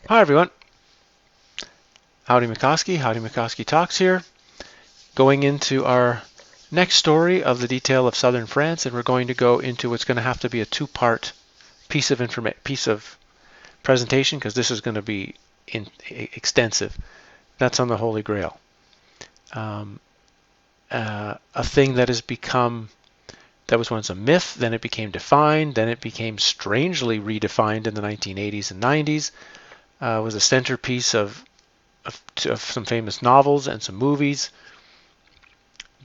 Hi everyone, Howdy McCoskey Talks here, going into our next story of the detail of southern France, and we're going to go into what's going to have to be a two-part piece of presentation, because this is going to be extensive. That's on the Holy Grail, a thing that has become, that was once a myth, then it became defined, then it became strangely redefined in the 1980s and 90s, was a centerpiece of some famous novels and some movies.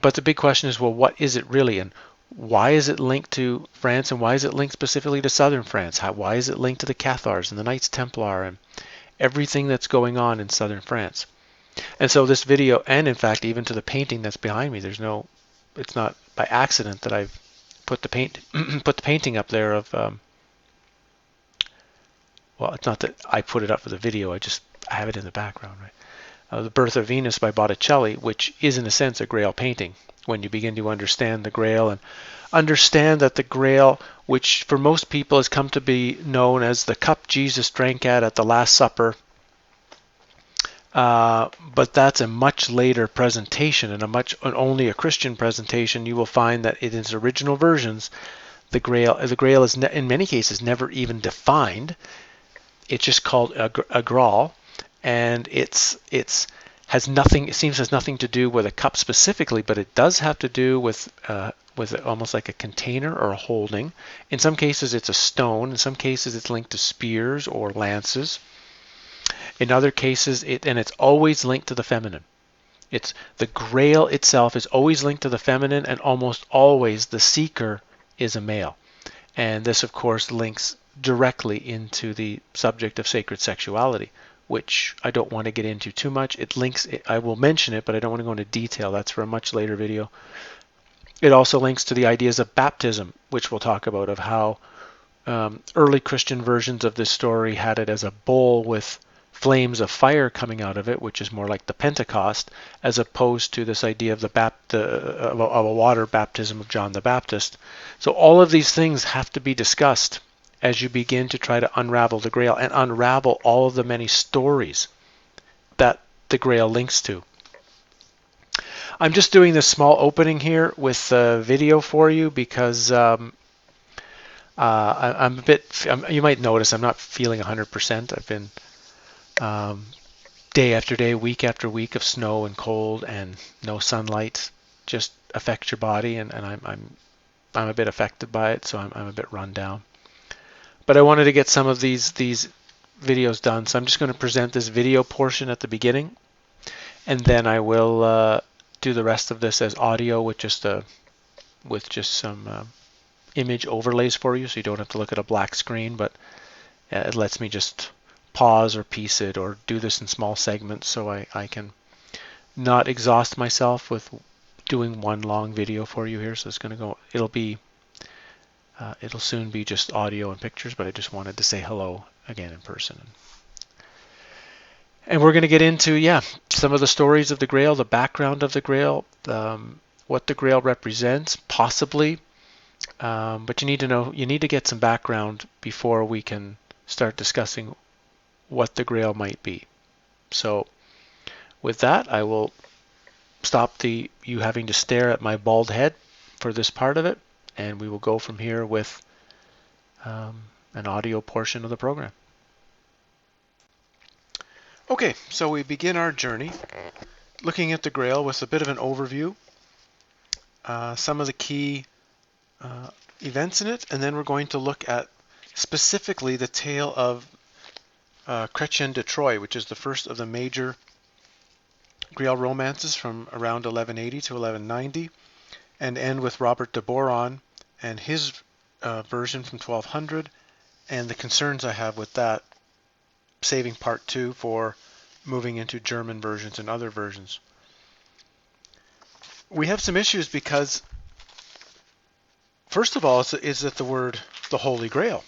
But the big question is, well, what is it really, and why is it linked to France, and why is it linked specifically to southern France? Why is it linked to the Cathars and the Knights Templar and everything that's going on in southern France? And so this video, and in fact even to the painting that's behind me, it's not by accident that I've put the painting up there of, well, it's not that I put it up for the video, I have it in the background, right? The Birth of Venus by Botticelli, which is in a sense a Grail painting, when you begin to understand the Grail and understand that the Grail, which for most people has come to be known as the cup Jesus drank at the Last Supper, but that's a much later presentation, and only a Christian presentation. You will find that in its original versions, the Grail is in many cases never even defined. It's just called a Grail. And it seems has nothing to do with a cup specifically, but it does have to do with almost like a container or a holding. In some cases it's a stone, in some cases it's linked to spears or lances. In other cases it's always linked to the feminine. The Grail itself is always linked to the feminine, and almost always the seeker is a male. And this of course links directly into the subject of sacred sexuality, which I don't want to get into too much. I will mention it, but I don't want to go into detail. That's for a much later video. It also links to the ideas of baptism, which we'll talk about, of how early Christian versions of this story had it as a bowl with flames of fire coming out of it, which is more like the Pentecost, as opposed to this idea of a water baptism of John the Baptist. So all of these things have to be discussed as you begin to try to unravel the Grail and unravel all of the many stories that the Grail links to. I'm just doing this small opening here with a video for you because I'm a bit, you might notice I'm not feeling 100%. I've been day after day, week after week of snow and cold and no sunlight just affects your body, and I'm a bit affected by it, so I'm a bit run down. But I wanted to get some of these videos done, so I'm just going to present this video portion at the beginning, and then I will do the rest of this as audio with just some image overlays for you, so you don't have to look at a black screen. But it lets me just pause or piece it or do this in small segments, so I can not exhaust myself with doing one long video for you here. So it's going to go. It'll soon be just audio and pictures, but I just wanted to say hello again in person. And we're going to get into, some of the stories of the Grail, the background of the Grail, what the Grail represents, possibly. But you need to get some background before we can start discussing what the Grail might be. So with that, I will stop you having to stare at my bald head for this part of it, and we will go from here with an audio portion of the program. Okay, so we begin our journey looking at the Grail with a bit of an overview, some of the key events in it, and then we're going to look at specifically the tale of Chrétien de Troyes, which is the first of the major Grail romances from around 1180 to 1190, and end with Robert de Boron and his version from 1200, and the concerns I have with that, saving part 2 for moving into German versions and other versions. We have some issues because, first of all, is that the Holy Grail.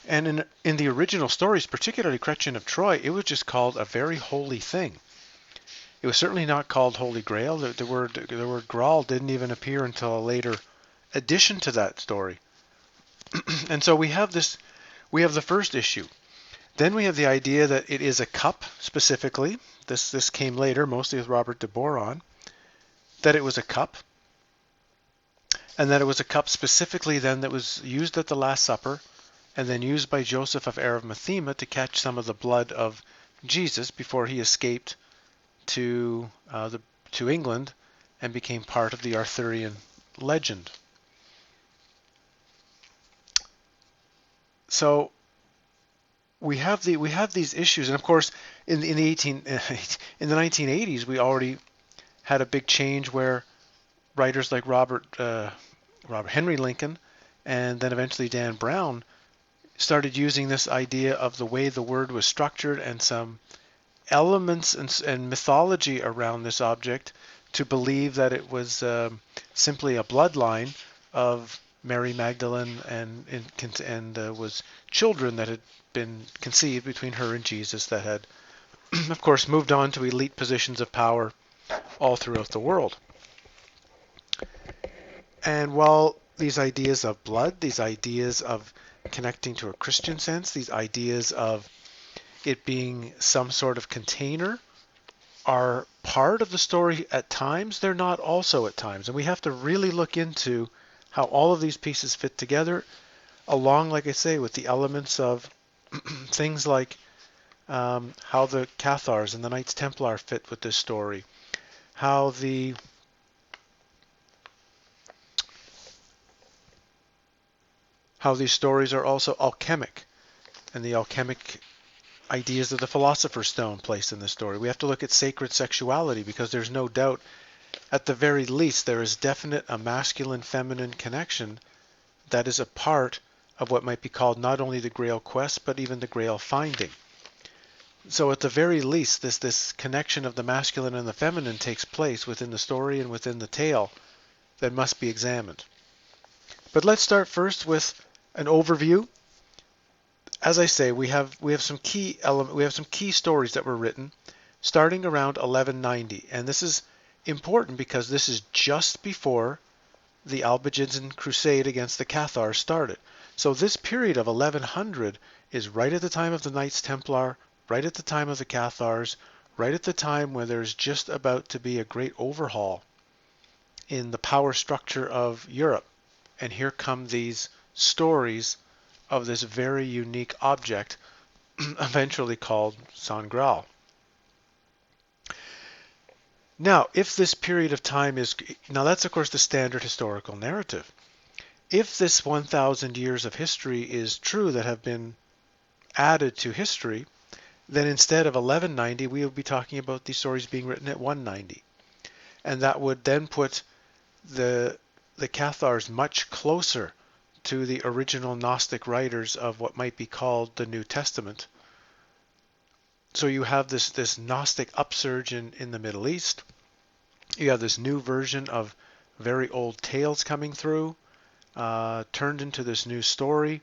And in the original stories, particularly Chrétien of Troyes, it was just called a very holy thing. It was certainly not called Holy Grail. The word Grail didn't even appear until a later addition to that story. And so we have the first issue. Then we have the idea that it is a cup specifically. This came later, mostly with Robert de Boron, that it was a cup, and that it was a cup specifically then that was used at the Last Supper and then used by Joseph of Arimathea to catch some of the blood of Jesus before he escaped to to England and became part of the Arthurian legend. So we have these issues, and of course in the 1980s we already had a big change where writers like Robert Henry Lincoln and then eventually Dan Brown started using this idea of the way the word was structured and some elements and mythology around this object to believe that it was simply a bloodline of Mary Magdalene and was children that had been conceived between her and Jesus that had, of course, moved on to elite positions of power all throughout the world. And while these ideas of blood, these ideas of connecting to a Christian sense, these ideas of it being some sort of container are part of the story at times, they're not also at times. And we have to really look into how all of these pieces fit together, along, like I say, with the elements of things like how the Cathars and the Knights Templar fit with this story, how these stories are also alchemic, and the alchemic ideas of the Philosopher's Stone placed in the story. We have to look at sacred sexuality because there's no doubt, at the very least, there is definite a masculine-feminine connection that is a part of what might be called not only the Grail quest, but even the Grail finding. So at the very least, this connection of the masculine and the feminine takes place within the story and within the tale that must be examined. But let's start first with an overview. As I say, we have some key stories that were written starting around 1190, and this is important because this is just before the Albigensian crusade against the Cathars started. So this period of 1100 is right at the time of the Knights Templar, right at the time of the Cathars, right at the time where there's just about to be a great overhaul in the power structure of Europe. And here come these stories of this very unique object, eventually called San Graal. Now, if this period of time is, now that's of course the standard historical narrative. If this 1,000 years of history is true that have been added to history, then instead of 1190, we would be talking about these stories being written at 190. And that would then put the Cathars much closer to the original Gnostic writers of what might be called the New Testament. So you have this Gnostic upsurge in the Middle East. You have this new version of very old tales coming through, turned into this new story.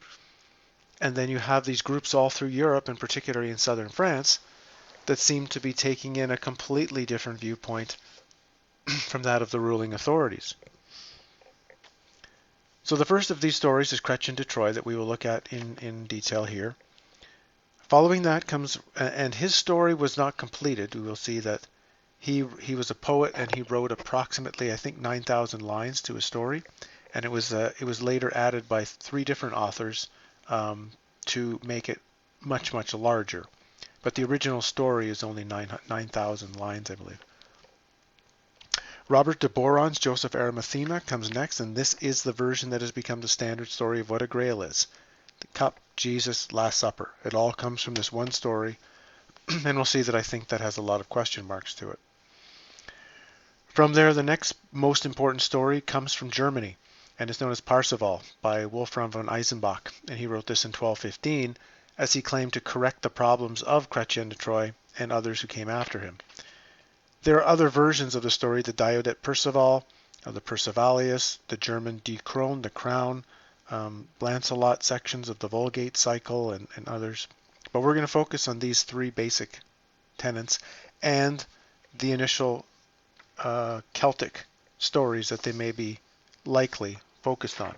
And then you have these groups all through Europe, and particularly in southern France, that seem to be taking in a completely different viewpoint from that of the ruling authorities. So the first of these stories is Chrétien de Troyes that we will look at in detail here. Following that comes, and his story was not completed. We will see that he was a poet and he wrote approximately, I think, 9,000 lines to his story, and it was later added by 3 different authors to make it much, much larger. But the original story is only 9,000 lines, I believe. Robert de Boron's Joseph Arimathea comes next, and this is the version that has become the standard story of what a Grail is. The cup, Jesus, Last Supper. It all comes from this one story, and we'll see that I think that has a lot of question marks to it. From there, the next most important story comes from Germany, and is known as Parzival by Wolfram von Eisenbach, and he wrote this in 1215 as he claimed to correct the problems of Chrétien de Troyes and others who came after him. There are other versions of the story, the Diodet Perceval, the Percevalius, the German Die Krone, the Crown, Lancelot sections of the Vulgate cycle, and others. But we're going to focus on these 3 basic tenets and the initial Celtic stories that they may be likely focused on.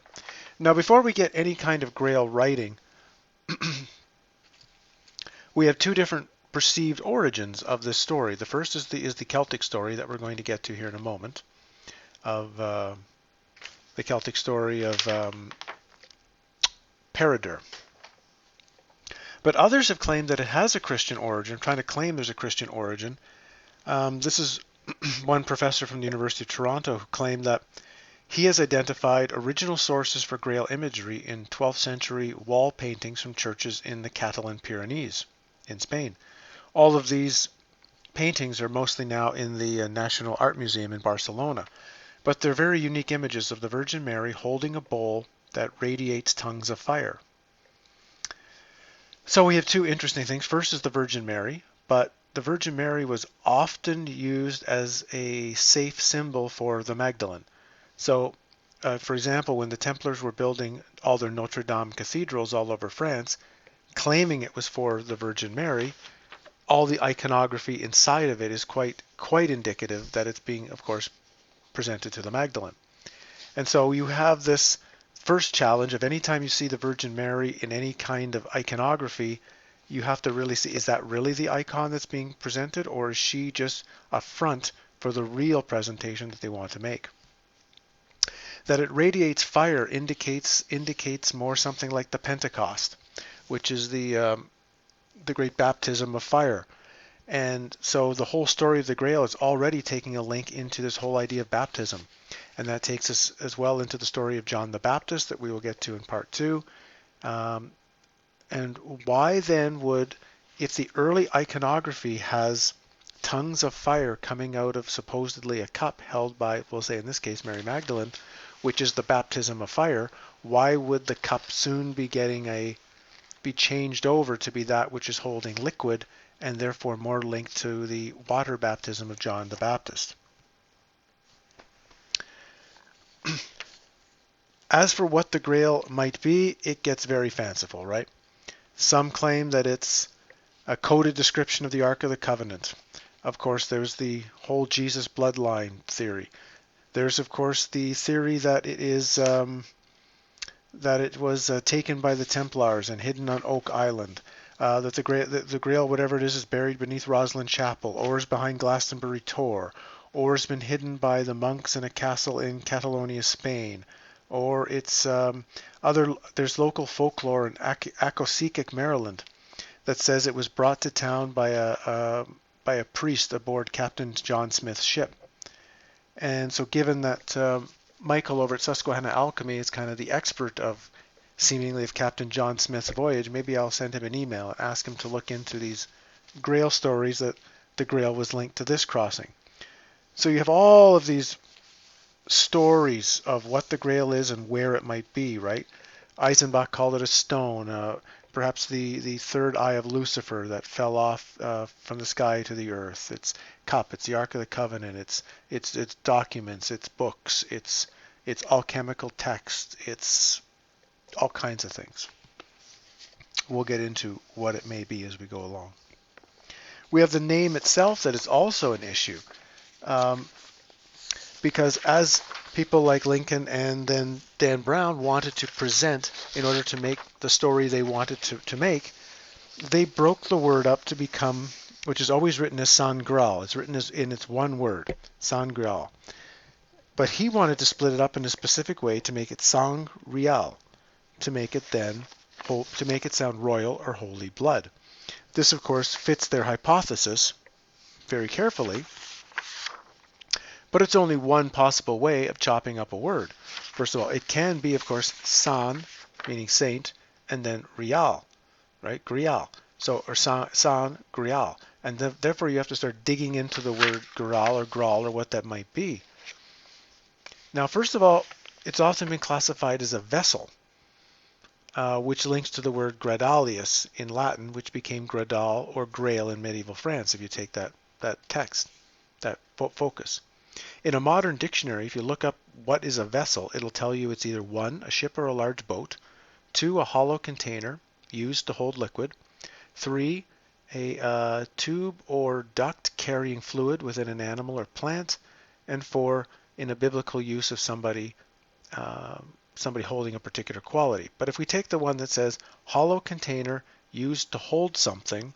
Now, before we get any kind of Grail writing, We have two different perceived origins of this story. The first is the Celtic story that we're going to get to here in a moment, of the Celtic story of Peredur. But others have claimed that it has a Christian origin, trying to claim there's a Christian origin. This is one professor from the University of Toronto who claimed that he has identified original sources for Grail imagery in 12th century wall paintings from churches in the Catalan Pyrenees in Spain. All of these paintings are mostly now in the National Art Museum in Barcelona, but they're very unique images of the Virgin Mary holding a bowl that radiates tongues of fire. So we have two interesting things. First is the Virgin Mary, but the Virgin Mary was often used as a safe symbol for the Magdalene. So, for example, when the Templars were building all their Notre Dame cathedrals all over France, claiming it was for the Virgin Mary, all the iconography inside of it is quite indicative that it's being, of course, presented to the Magdalene. And so you have this first challenge of any time you see the Virgin Mary in any kind of iconography, you have to really see, is that really the icon that's being presented, or is she just a front for the real presentation that they want to make? That it radiates fire indicates more something like the Pentecost, which is the great baptism of fire. And so the whole story of the Grail is already taking a link into this whole idea of baptism. And that takes us as well into the story of John the Baptist that we will get to in part 2. And why then would, if the early iconography has tongues of fire coming out of supposedly a cup held by, we'll say in this case, Mary Magdalene, which is the baptism of fire, why would the cup soon be changed over to be that which is holding liquid, and therefore more linked to the water baptism of John the Baptist? As for what the Grail might be, it gets very fanciful, right? Some claim that it's a coded description of the Ark of the Covenant. Of course, there's the whole Jesus bloodline theory. There's, of course, the theory that it is that it was taken by the Templars and hidden on Oak Island. That the Grail, whatever it is buried beneath Rosslyn Chapel, or is behind Glastonbury Tor, or has been hidden by the monks in a castle in Catalonia, Spain, or it's there's local folklore in Accossequic, Maryland, that says it was brought to town by a priest aboard Captain John Smith's ship. And so given that Michael over at Susquehanna Alchemy is kind of the expert of seemingly of Captain John Smith's voyage, maybe I'll send him an email and ask him to look into these Grail stories that the Grail was linked to this crossing. So you have all of these stories of what the Grail is and where it might be, right? Eisenbach called it a stone, perhaps the third eye of Lucifer that fell off from the sky to the earth. It's cup, it's the Ark of the Covenant, it's documents, it's books, it's alchemical text, it's all kinds of things. We'll get into what it may be as we go along. We have the name itself that is also an issue. Because as people like Lincoln and then Dan Brown wanted to present in order to make the story they wanted to make, they broke the word up to become, which is always written as San Graal. It's written as in its one word, San Graal. But he wanted to split it up in a specific way to make it Sang Real, to make it sound royal or holy blood. This, of course, fits their hypothesis very carefully. But it's only one possible way of chopping up a word. First of all, it can be, of course, San, meaning saint, and then Real, right? Grial. So, or San Grial. And therefore you have to start digging into the word Graal or Graal or what that might be. Now, first of all, it's often been classified as a vessel, which links to the word Gradalius in Latin, which became Gradal or Grail in medieval France, if you take that text, that focus. In a modern dictionary, if you look up what is a vessel, it'll tell you it's either 1, a ship or a large boat, 2, a hollow container used to hold liquid, 3, a tube or duct carrying fluid within an animal or plant, and 4, in a biblical use of somebody holding a particular quality. But if we take the one that says hollow container used to hold something,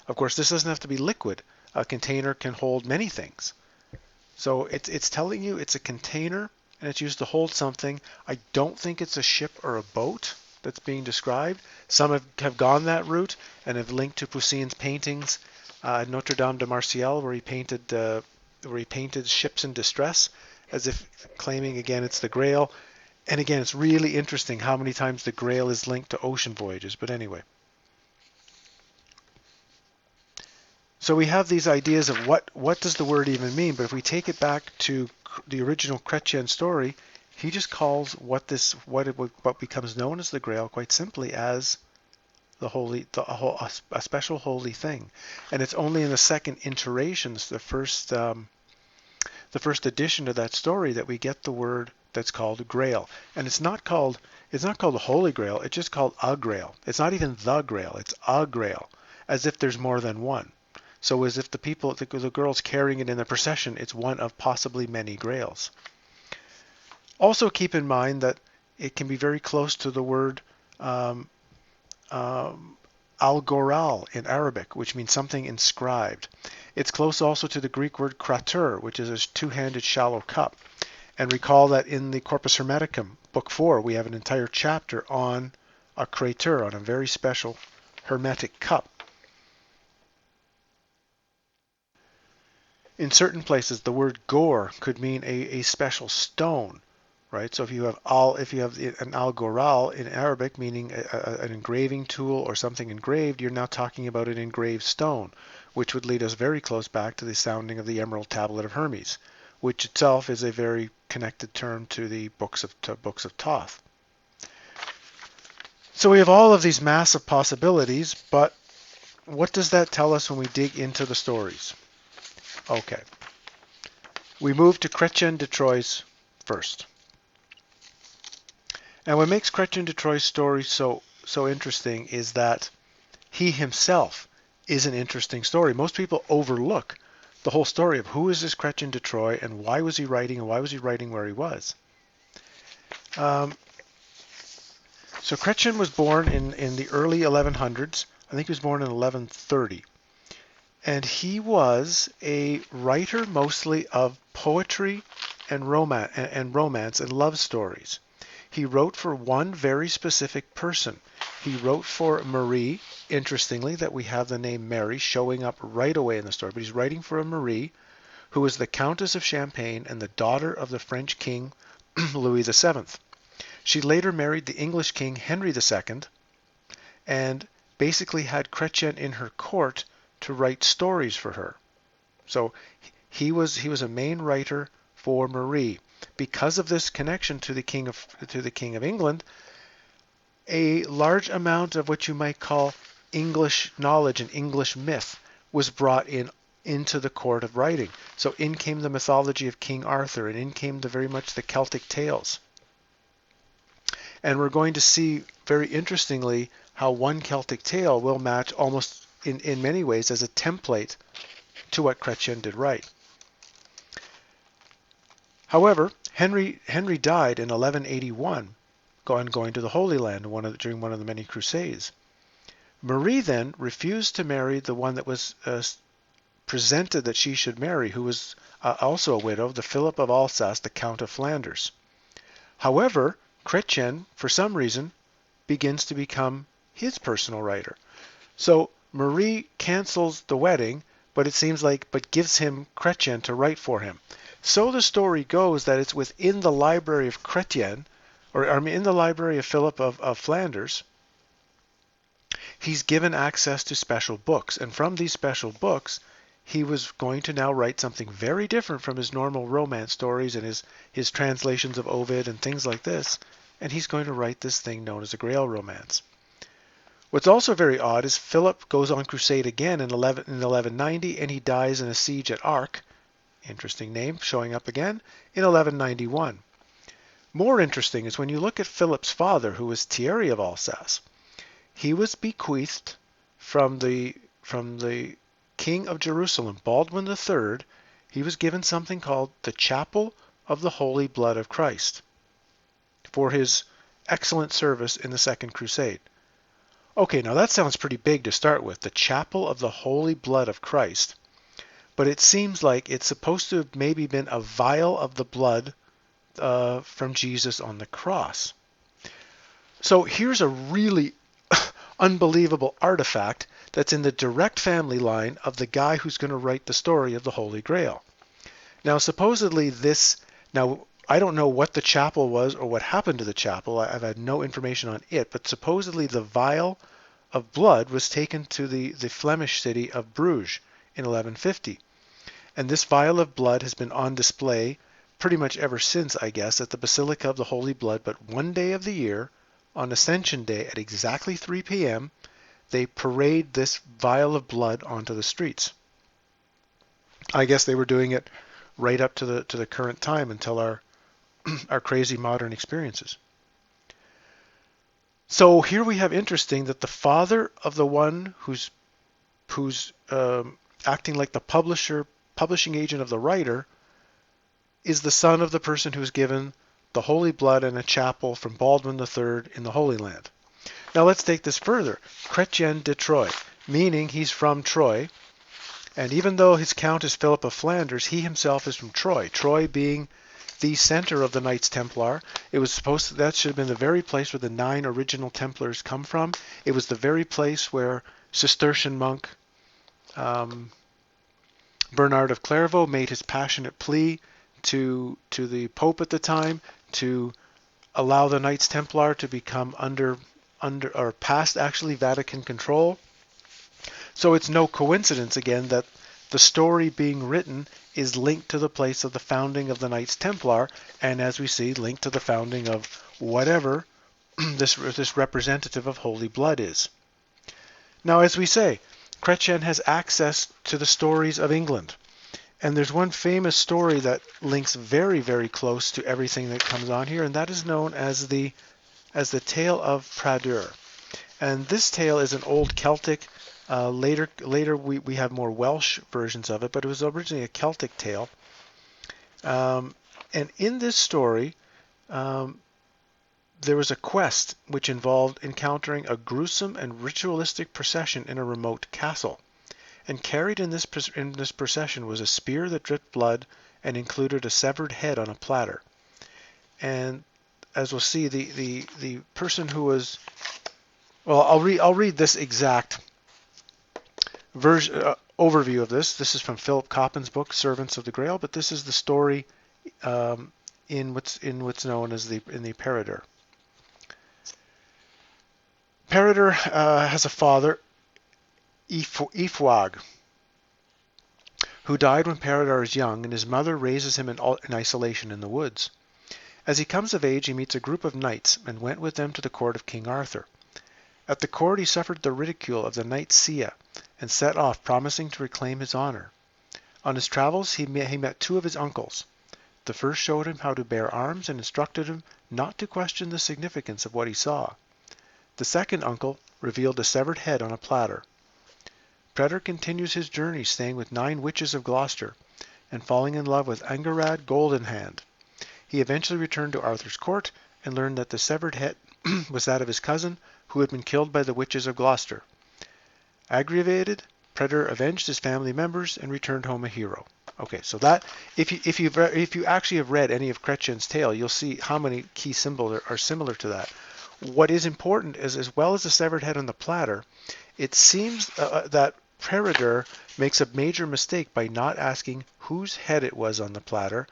Of course, this doesn't have to be liquid. A container can hold many things. So it's telling you it's a container and it's used to hold something. I don't think it's a ship or a boat that's being described. Some have gone that route and have linked to Poussin's paintings, Notre Dame de Martial, where he painted ships in distress, as if claiming again it's the Grail. And again, it's really interesting how many times the Grail is linked to ocean voyages. But anyway. So we have these ideas of what does the word even mean, but if we take it back to the original Chrétien story, he just calls what becomes known as the Grail quite simply as a special holy thing, and it's only in the second iterations, the first edition of that story, that we get the word that's called Grail, and it's not called the Holy Grail, it's just called a Grail. It's not even the Grail, it's a Grail, as if there's more than one. So as if the girls carrying it in the procession, it's one of possibly many grails. Also keep in mind that it can be very close to the word al-goral in Arabic, which means something inscribed. It's close also to the Greek word krater, which is a two-handed shallow cup. And recall that in the Corpus Hermeticum, Book 4, we have an entire chapter on a krater, on a very special hermetic cup. In certain places, the word gore could mean a special stone, right? So if you have an al-goral in Arabic, meaning an engraving tool or something engraved, you're now talking about an engraved stone, which would lead us very close back to the sounding of the Emerald Tablet of Hermes, which itself is a very connected term to the books of Thoth. So we have all of these massive possibilities, but what does that tell us when we dig into the stories? Okay. We move to Chrétien de Troyes first. And what makes Chrétien de Troyes' story so interesting is that he himself is an interesting story. Most people overlook the whole story of who is this Chrétien de Troyes and why was he writing where he was. So Chrétien was born in the early 1100s. I think he was born in 1130. And he was a writer mostly of poetry and romance and love stories. He wrote for one very specific person. He wrote for Marie, interestingly, that we have the name Mary showing up right away in the story. But he's writing for a Marie, who was the Countess of Champagne and the daughter of the French king Louis VII. She later married the English king Henry II and basically had Chrétien in her court to write stories for her. So he was a main writer for Marie. Because of this connection to the King of England, a large amount of what you might call English knowledge and English myth was brought into the court of writing. So in came the mythology of King Arthur, and in came very much the Celtic Tales. And we're going to see very interestingly how one Celtic tale will match almost in many ways as a template to what Chrétien did write. However, Henry died in 1181, going to the Holy Land during one of the many Crusades. Marie then refused to marry the one that was presented that she should marry, who was also a widow, the Philip of Alsace, the Count of Flanders. However, Chrétien, for some reason, begins to become his personal writer. So Marie cancels the wedding, but gives him Chrétien to write for him. So the story goes that it's within the library of Chrétien, in the library of Philip of Flanders, he's given access to special books. And from these special books, he was going to now write something very different from his normal romance stories and his translations of Ovid and things like this. And he's going to write this thing known as a Grail romance. What's also very odd is Philip goes on crusade again in 1190, and he dies in a siege at Arques, interesting name, showing up again, in 1191. More interesting is when you look at Philip's father, who was Thierry of Alsace. He was bequeathed from the King of Jerusalem, Baldwin III. He was given something called the Chapel of the Holy Blood of Christ for his excellent service in the Second Crusade. Okay, now that sounds pretty big to start with, the chapel of the holy blood of Christ. But it seems like it's supposed to have maybe been a vial of the blood from Jesus on the cross. So here's a really unbelievable artifact that's in the direct family line of the guy who's going to write the story of the Holy Grail. Now, supposedly now I don't know what the chapel was or what happened to the chapel. I've had no information on it, but supposedly the vial of blood was taken to the Flemish city of Bruges in 1150. And this vial of blood has been on display pretty much ever since, I guess, at the Basilica of the Holy Blood. But one day of the year, on Ascension Day at exactly 3 p.m., they parade this vial of blood onto the streets. I guess they were doing it right up to the current time until our our crazy modern experiences. So here we have interesting that the father of the one who's acting like the publishing agent of the writer, is the son of the person who's given the holy blood and a chapel from Baldwin III in the Holy Land. Now let's take this further. Chrétien de Troyes, meaning he's from Troy. And even though his count is Philip of Flanders, he himself is from Troy. Troy being the center of the Knights Templar. It was that should have been the very place where the 9 original Templars come from. It was the very place where Cistercian monk Bernard of Clairvaux made his passionate plea to the Pope at the time to allow the Knights Templar to become under or past actually Vatican control. So it's no coincidence again that the story being written is linked to the place of the founding of the Knights Templar, and as we see, linked to the founding of whatever this representative of holy blood is. Now, as we say, Chrétien has access to the stories of England. And there's one famous story that links very, very close to everything that comes on here, and that is known as the tale of Pradur. And this tale is an old Celtic. Later we have more Welsh versions of it, but it was originally a Celtic tale. And in this story, there was a quest which involved encountering a gruesome and ritualistic procession in a remote castle. And carried in this procession was a spear that dripped blood and included a severed head on a platter. And as we'll see, the person who was, well, I'll read this exact version overview of this. This is from Philip Coppin's book, Servants of the Grail, but this is the story in what's known as the Peredur. Peredur has a father, Ifwag, who died when Peredur is young, and his mother raises him in isolation in the woods. As he comes of age, he meets a group of knights, and went with them to the court of King Arthur. At the court he suffered the ridicule of the knight Sia, and set off, promising to reclaim his honor. On his travels he met 2 of his uncles. The first showed him how to bear arms, and instructed him not to question the significance of what he saw. The second uncle revealed a severed head on a platter. Peredur continues his journey, staying with 9 witches of Gloucester, and falling in love with Angarad Goldenhand. He eventually returned to Arthur's court, and learned that the severed head was that of his cousin, who had been killed by the witches of Gloucester. Aggravated, Peredur avenged his family members and returned home a hero. Okay, so that if you actually have read any of Chrétien's tale, you'll see how many key symbols are similar to that. What is important is, as well as the severed head on the platter, it seems that Peredur makes a major mistake by not asking whose head it was on the platter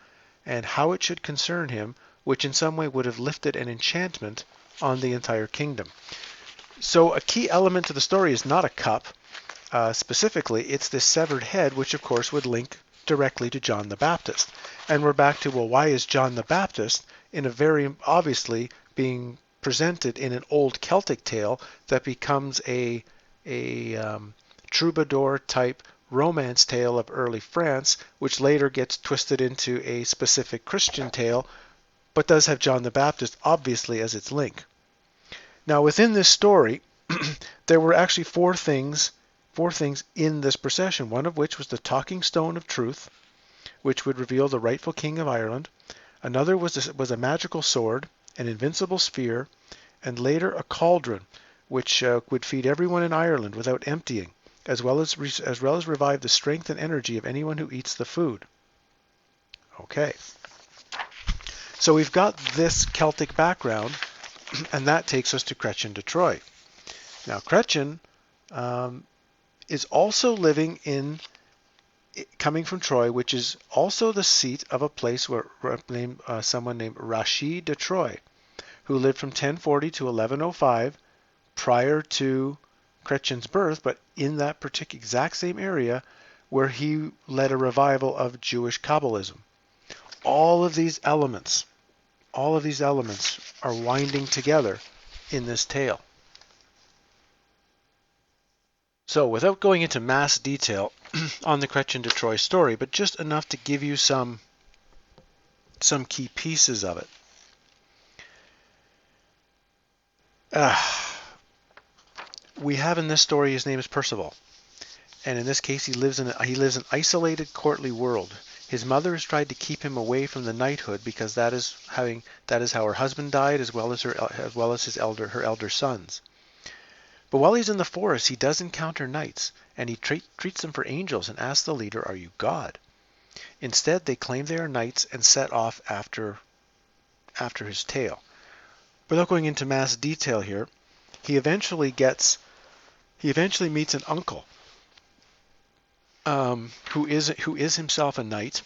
and how it should concern him, which in some way would have lifted an enchantment on the entire kingdom. So a key element to the story is not a cup. Specifically, it's this severed head, which of course would link directly to John the Baptist. And we're back to, well, why is John the Baptist in a very obviously being presented in an old Celtic tale that becomes a troubadour type romance tale of early France, which later gets twisted into a specific Christian tale, but does have John the Baptist obviously as its link. Now within this story, there were actually four things in this procession, one of which was the talking stone of truth, which would reveal the rightful king of Ireland. Another was a magical sword, an invincible spear, and later a cauldron, which would feed everyone in Ireland without emptying, as well as revive the strength and energy of anyone who eats the food. Okay. So we've got this Celtic background, and that takes us to Chrétien de Troyes. Now, Chrétien is also living coming from Troyes, which is also the seat of a place where someone named Rachid de Troyes, who lived from 1040 to 1105 prior to Chrétien's birth, but in that particular exact same area where he led a revival of Jewish Kabbalism. All of these elements are winding together in this tale. So without going into mass detail on the Chrétien de Troyes story, but just enough to give you some key pieces of it. We have in this story, his name is Percival, and in this case he lives an isolated courtly world. His mother has tried to keep him away from the knighthood because that is how her husband died, as well as her elder sons. But while he's in the forest, he does encounter knights, and he treats them for angels and asks the leader, "Are you God?" Instead, they claim they are knights and set off after his tale. Without going into mass detail here, he eventually meets an uncle who is himself a knight,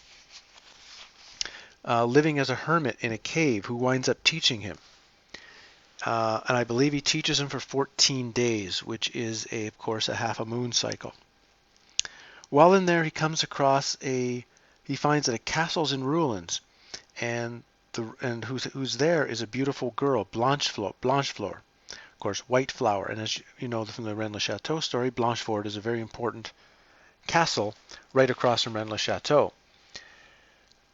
living as a hermit in a cave, who winds up teaching him. And I believe he teaches him for 14 days, which is, of course, a half a moon cycle. While in there, he finds that a castle's in ruins, and who's there is a beautiful girl, Blanchefleur. Of course, white flower. And as you know from the Rennes-le-Château story, Blanchefleur is a very important castle right across from Rennes-le-Château.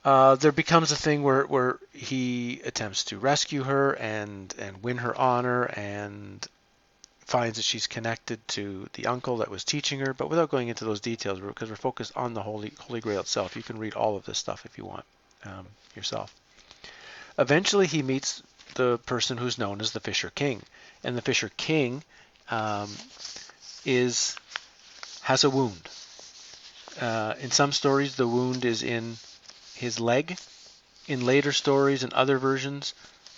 There becomes a thing where he attempts to rescue her and win her honor, and finds that she's connected to the uncle that was teaching her. But without going into those details, because we're focused on the Holy Grail itself, you can read all of this stuff if you want yourself. Eventually, he meets the person who's known as the Fisher King, and the Fisher King has a wound. In some stories, the wound is in his leg. In later stories and other versions,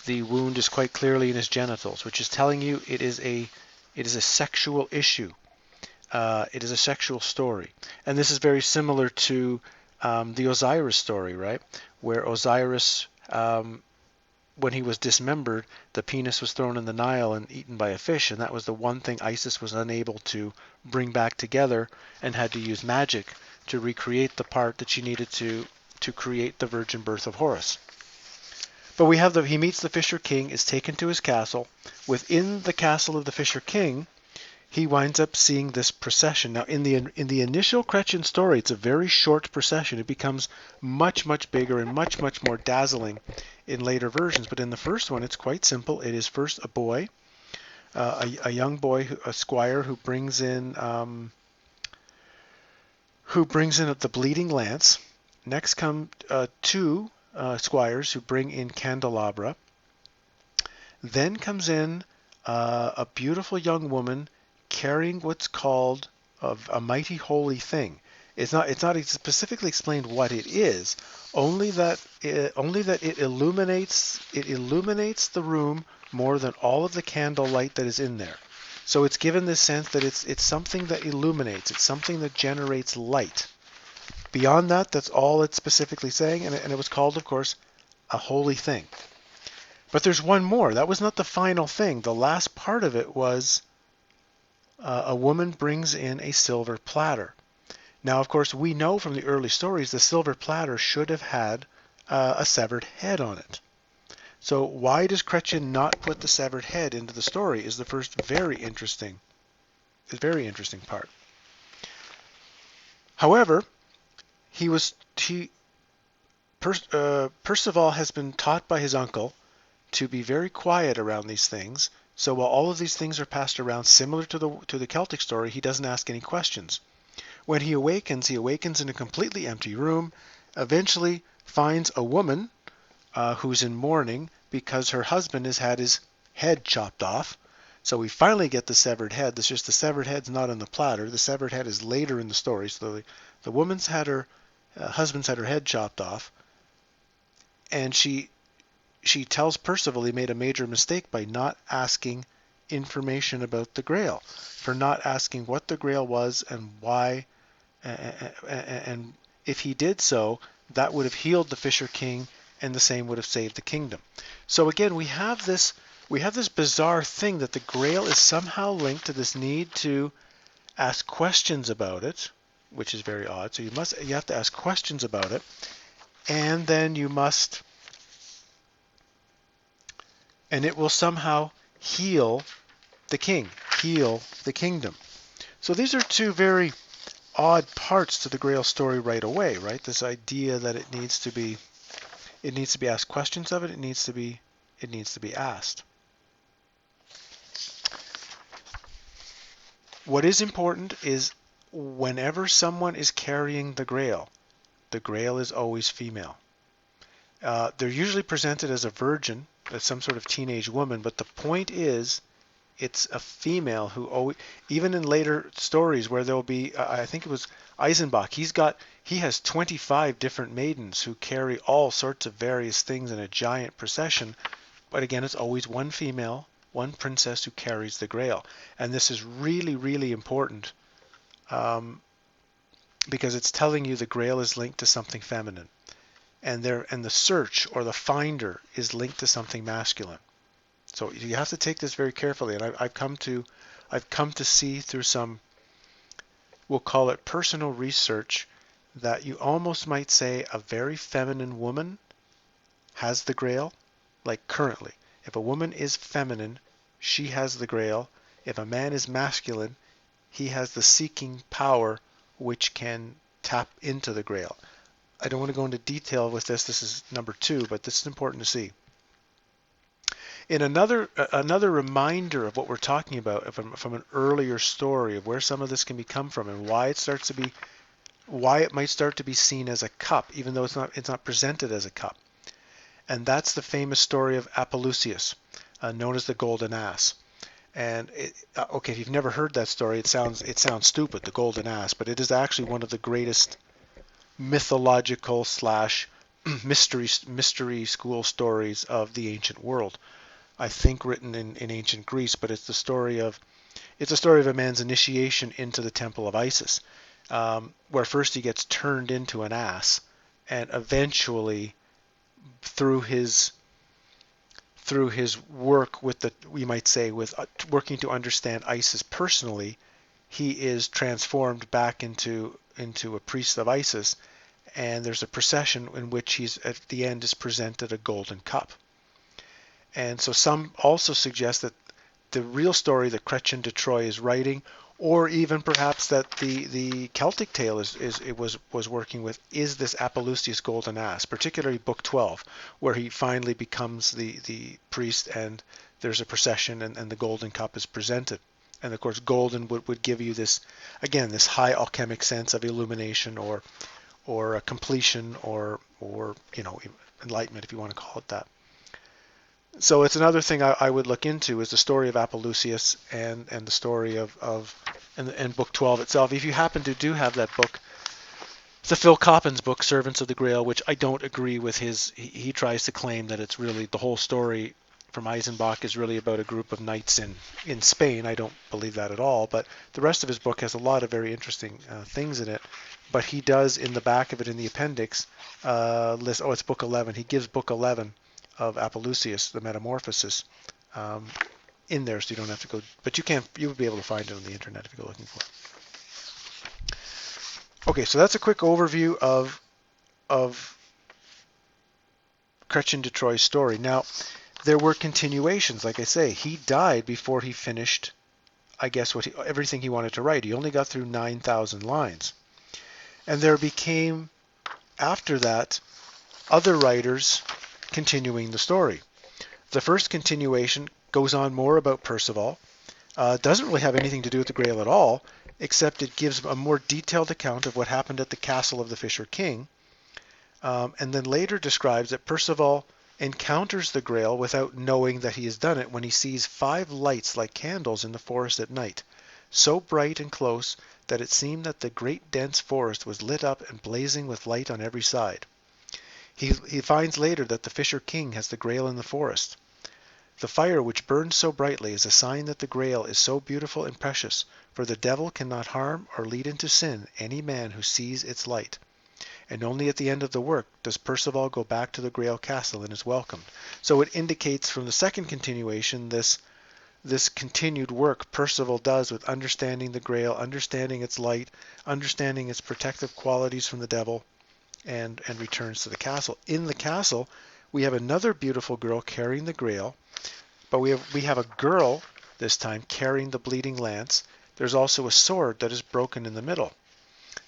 the wound is quite clearly in his genitals, which is telling you it is a sexual issue. It is a sexual story. And this is very similar to the Osiris story, right? Where Osiris, when he was dismembered, the penis was thrown in the Nile and eaten by a fish, and that was the one thing Isis was unable to bring back together, and had to use magic to recreate the part that she needed to create the virgin birth of Horus. But he meets the Fisher King, is taken to his castle. Within the castle of the Fisher King, he winds up seeing this procession. Now, in the initial Chrétien story, it's a very short procession. It becomes much, much bigger and much, much more dazzling in later versions. But in the first one, it's quite simple. It is first a boy, a young boy, a squire, who brings in the bleeding lance. Next come two squires who bring in candelabra. Then comes in a beautiful young woman carrying what's called a mighty holy thing. It's not specifically explained what it is, only that it illuminates the room more than all of the candlelight that is in there. So it's given this sense that it's something that illuminates, it's something that generates light. Beyond that, that's all it's specifically saying, and it was called, of course, a holy thing. But there's one more. That was not the final thing. The last part of it was a woman brings in a silver platter. Now, of course, we know from the early stories the silver platter should have had a severed head on it. So why does Chrétien not put the severed head into the story is the first very interesting part. However, Percival has been taught by his uncle to be very quiet around these things. So while all of these things are passed around similar to the Celtic story, he doesn't ask any questions. When he awakens in a completely empty room, eventually finds a woman who's in mourning because her husband has had his head chopped off. So we finally get the severed head. It's just the severed head's not on the platter. The severed head is later in the story. So the woman's had her husband's had her head chopped off, and she tells Percival he made a major mistake by not asking information about the Grail, for not asking what the Grail was and why, and if he did so, that would have healed the Fisher King, and the same would have saved the kingdom. So again, we have this bizarre thing that the Grail is somehow linked to this need to ask questions about it, which is very odd. So you have to ask questions about it, and then and it will somehow heal the king, heal the kingdom. So these are two very odd parts to the Grail story right away, right? This idea that it needs to be asked questions of it. It needs to be asked. What is important is whenever someone is carrying the Grail is always female. They're usually presented as a virgin, as some sort of teenage woman, but the point is it's a female who always, even in later stories where there'll be, I think it was Eisenbach, he has 25 different maidens who carry all sorts of various things in a giant procession, but again, it's always one female, one princess who carries the Grail. And this is really, really important because it's telling you the Grail is linked to something feminine, and the search or the finder is linked to something masculine. So you have to take this very carefully, and I've come to see through some, we'll call it personal research, that you almost might say a very feminine woman has the Grail, like currently. If a woman is feminine, she has the Grail. If a man is masculine, he has the seeking power which can tap into the Grail. I don't want to go into detail with this. This is number 2, but this is important to see. In another reminder of what we're talking about from an earlier story of where some of this can come from and why it might start to be seen as a cup, even though it's not presented as a cup. And that's the famous story of Apollosius, known as the Golden Ass. And okay, if you've never heard that story, it sounds stupid, the Golden Ass, but it is actually one of the greatest mythological / mystery school stories of the ancient world. I think written in ancient Greece, but it's a story of a man's initiation into the temple of Isis, where first he gets turned into an ass, and eventually through his work with working to understand Isis personally, he is transformed back into a priest of Isis, and there's a procession in which he's at the end is presented a golden cup. And so some also suggest that the real story that Chrétien de Troyes is writing, or even perhaps that the Celtic tale was working with, is this Apollosius Golden Ass, particularly Book 12, where he finally becomes the priest and there's a procession and the golden cup is presented. And of course, golden would give you this high alchemic sense of illumination or a completion or enlightenment, if you want to call it that. So it's another thing I would look into is the story of Apollosius and the story and Book 12 itself. If you happen to do have that book, it's a Phil Coppens book, Servants of the Grail, which I don't agree with he tries to claim that it's really the whole story from Eisenbach is really about a group of knights in Spain. I don't believe that at all, but the rest of his book has a lot of very interesting things in it. But he does, in the back of it, in the appendix, list, it's Book 11. He gives Book 11 of Apollosius, the Metamorphosis, in there, so you don't have to go, but you would be able to find it on the internet if you go looking for it. Okay, so that's a quick overview of Chrétien de Troyes' story. Now, there were continuations. Like I say, he died before he finished, I guess, everything he wanted to write. He only got through 9,000 lines. And there became, after that, other writers continuing the story. The first continuation goes on more about Percival. Doesn't really have anything to do with the Grail at all, except it gives a more detailed account of what happened at the castle of the Fisher King, and then later describes that Percival encounters the Grail without knowing that he has done it when he sees 5 lights like candles in the forest at night, so bright and close that it seemed that the great dense forest was lit up and blazing with light on every side. He finds later that the Fisher King has the Grail in the forest. The fire which burns so brightly is a sign that the Grail is so beautiful and precious, for the devil cannot harm or lead into sin any man who sees its light. And only at the end of the work does Perceval go back to the Grail Castle and is welcomed. So it indicates from the second continuation this continued work Perceval does with understanding the Grail, understanding its light, understanding its protective qualities from the devil, and returns to the castle. In the castle, we have another beautiful girl carrying the Grail, but we have a girl this time carrying the bleeding lance. There's also a sword that is broken in the middle.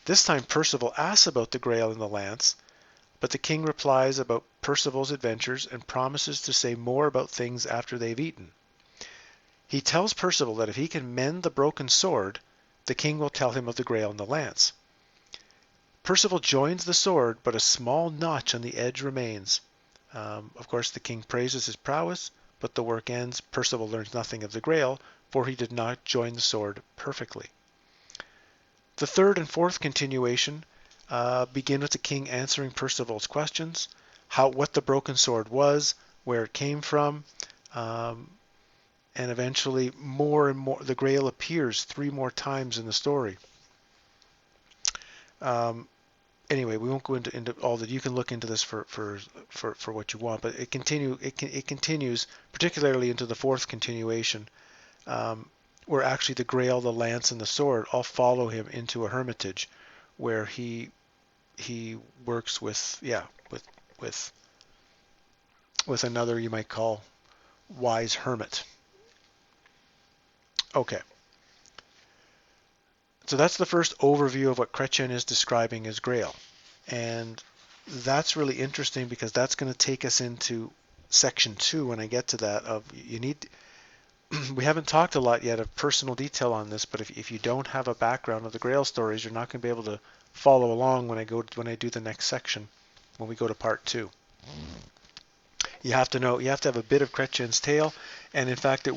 This time Perceval asks about the Grail and the lance, but the king replies about Perceval's adventures and promises to say more about things after they've eaten. He tells Perceval that if he can mend the broken sword, the king will tell him of the Grail and the lance. Perceval joins the sword, but a small notch on the edge remains. Of course, the king praises his prowess, but the work ends. Perceval learns nothing of the Grail, for he did not join the sword perfectly. The third and fourth continuation begin with the king answering Perceval's questions, what the broken sword was, where it came from, and eventually more and more. The Grail appears 3 more times in the story. Anyway, we won't go into all that. You can look into this for what you want, but it continues particularly into the fourth continuation, where actually the Grail, the lance, and the sword all follow him into a hermitage, where he works with another, you might call, wise hermit. Okay. So that's the first overview of what Chrétien is describing as Grail. And that's really interesting because that's going to take us into section 2 when I get to that. We haven't talked a lot yet of personal detail on this, but if you don't have a background of the Grail stories, you're not going to be able to follow along when I do the next section, when we go to part 2. You have to have a bit of Chrétien's tale, and in fact,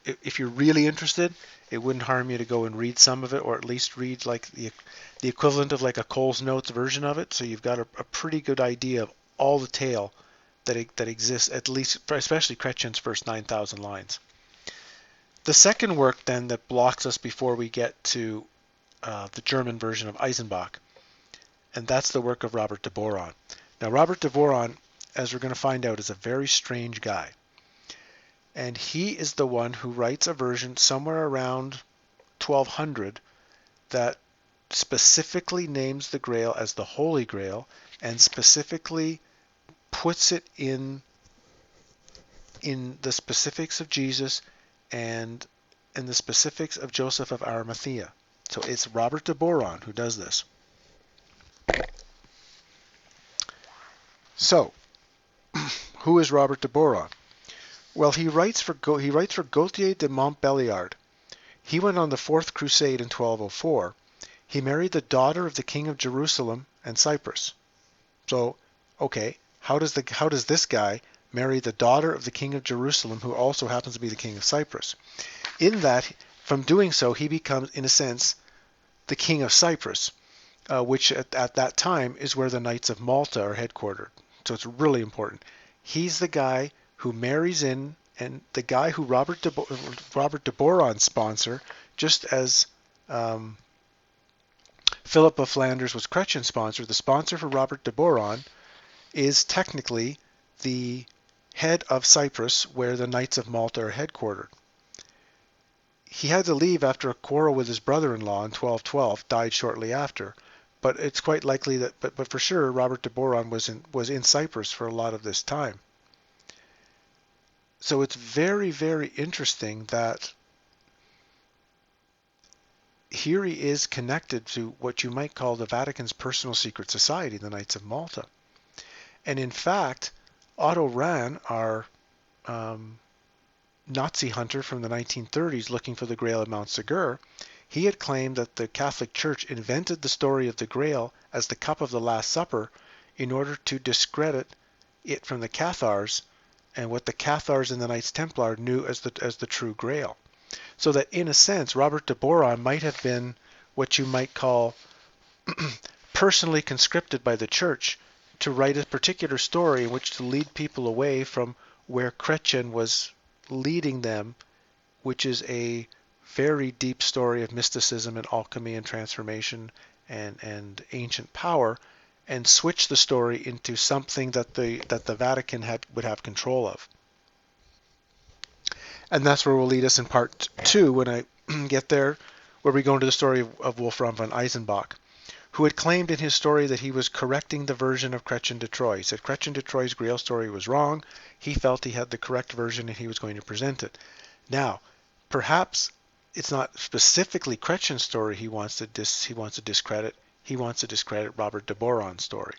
if you're really interested, it wouldn't harm you to go and read some of it, or at least read like the equivalent of like a Cole's Notes version of it, so you've got a pretty good idea of all the tale that exists, at least, especially Chrétien's first 9,000 lines. The second work then that blocks us before we get to the German version of Eisenbach, and that's the work of Robert de Boron. Now, Robert de Boron, as we're going to find out, is a very strange guy. And he is the one who writes a version somewhere around 1200 that specifically names the Grail as the Holy Grail and specifically puts it in the specifics of Jesus and in the specifics of Joseph of Arimathea. So it's Robert de Boron who does this. So, who is Robert de Boron? Well, he writes for Gauthier de Montbéliard. He went on the Fourth Crusade in 1204. He married the daughter of the King of Jerusalem and Cyprus. So, okay, how does this guy marry the daughter of the King of Jerusalem, who also happens to be the King of Cyprus? In that, from doing so, he becomes, in a sense, the King of Cyprus, which at that time is where the Knights of Malta are headquartered. So it's really important. He's the guy who marries in, and the guy who Robert de Boron's sponsor, just as Philip of Flanders was Chrétien's sponsor, the sponsor for Robert de Boron is technically the head of Cyprus, where the Knights of Malta are headquartered. He had to leave after a quarrel with his brother-in-law in 1212, died shortly after. But it's quite likely that, but for sure, Robert de Boron was in Cyprus for a lot of this time. So it's very, very interesting that here he is connected to what you might call the Vatican's personal secret society, the Knights of Malta. And in fact, Otto Rahn, our Nazi hunter from the 1930s looking for the Grail at Mount Segur, he had claimed that the Catholic Church invented the story of the Grail as the cup of the Last Supper in order to discredit it from the Cathars and what the Cathars and the Knights Templar knew as the true Grail. So that in a sense, Robert de Boron might have been what you might call personally conscripted by the church to write a particular story in which to lead people away from where Chrétien was leading them, which is a very deep story of mysticism and alchemy and transformation and ancient power, and switch the story into something that the Vatican would have control of. And that's where we'll lead us in part 2 when I get there, where we go into the story of Wolfram von Eisenbach, who had claimed in his story that he was correcting the version of Chrétien de Troyes. He said Chrétien de Troyes' Grail story was wrong. He felt he had the correct version and he was going to present it. Now, perhaps it's not specifically Chrétien's story he wants to discredit. He wants to discredit Robert de Boron's story.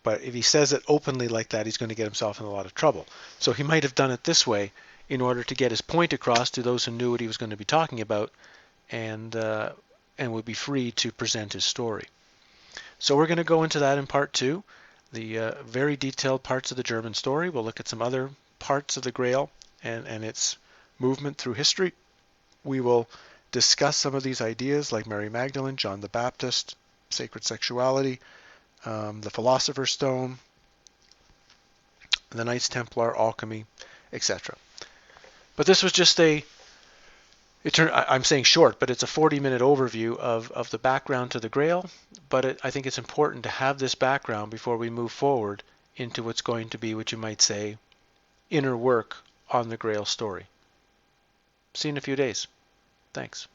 But if he says it openly like that, he's going to get himself in a lot of trouble. So he might have done it this way in order to get his point across to those who knew what he was going to be talking about, and would be free to present his story. So we're going to go into that in part 2, the very detailed parts of the German story. We'll look at some other parts of the Grail and its movement through history. We will discuss some of these ideas like Mary Magdalene, John the Baptist, sacred sexuality, the Philosopher's Stone, the Knights Templar, alchemy, etc. But this was just I'm saying short, but it's a 40-minute overview of the background to the Grail. But I think it's important to have this background before we move forward into what's going to be, what you might say, inner work on the Grail story. See you in a few days. Thanks.